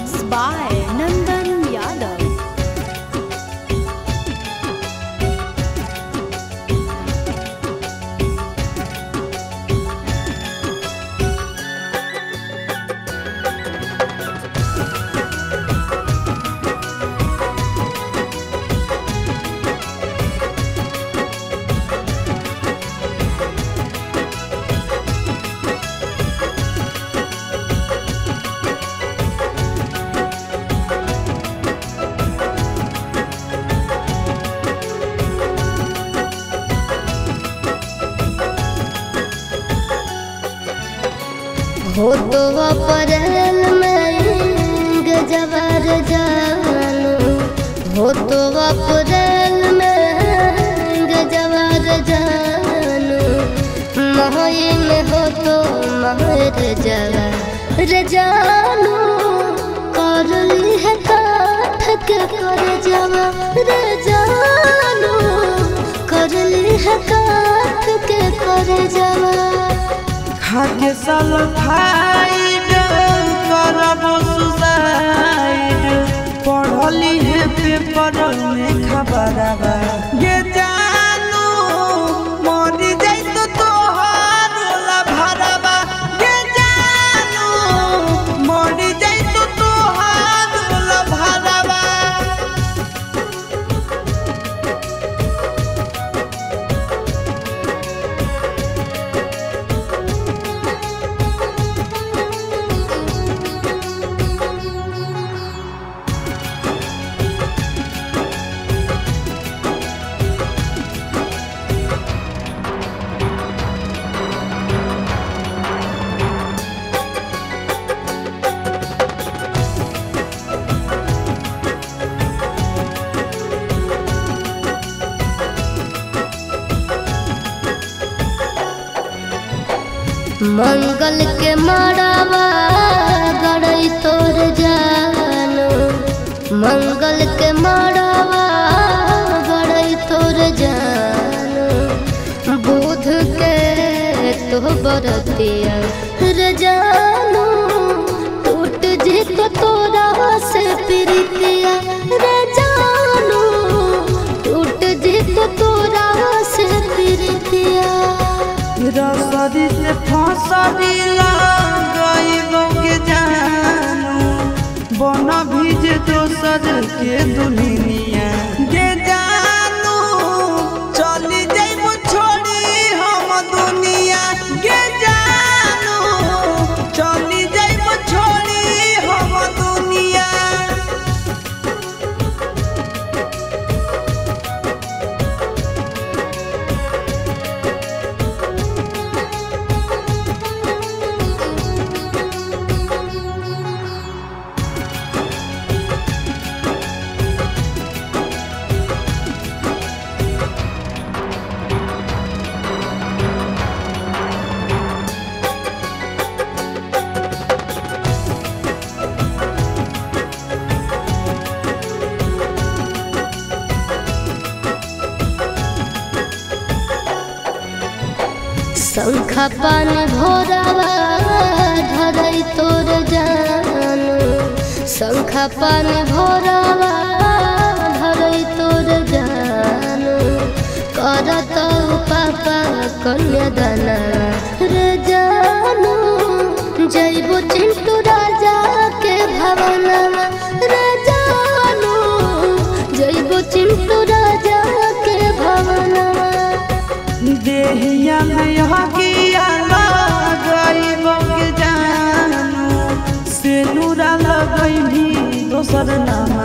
Mixed by Nandan Yadav. हो तो अप्रैल में गजबर जानू, हो तो अप्रैल में गजबर जानू, मई में हो तो महर जवर जानू, कर ली है काठ के कर जवर जानू, कर ली है काठ के कर जवर। खाके सल्फाइड करबो सुसाइड, पढ़ली है पेपर में खबरवा ये जानू, मरी जाई तो तोहार भरवा ये जानू, मरी जाई तो तोहार भरवा। मंगल के मड़ावा गड़ई तोर जानू, मंगल के मड़ावा गड़ई तोर जानू, बुध के तो बरतिया रे जानू, टूट जी तो तोरा से प्रीतिया रे जानू, टूट जी तो तोरा से प्रीतिया। रसरी से फसरी लगाइबो के जानू, बना भीज दोसर के दुनिया के जानू, चली जाइबो छोड़ी हम दुनिया के जानू, चली जाइबो छोड़ी हम दुनिया। शंखा पानी भोरावा धरई तोर जानू, शंखा पानी भोरावा धरई तोर जानू, करत पापा कन्यादाना रे जानू, जइबो चिंटू राजा के भवनवा रे जानू, जइबो चिंटू राजा के भवनवा। देहिया में हकिया लगाइबो के जानू, से नूरा लगैनी दोसर नाम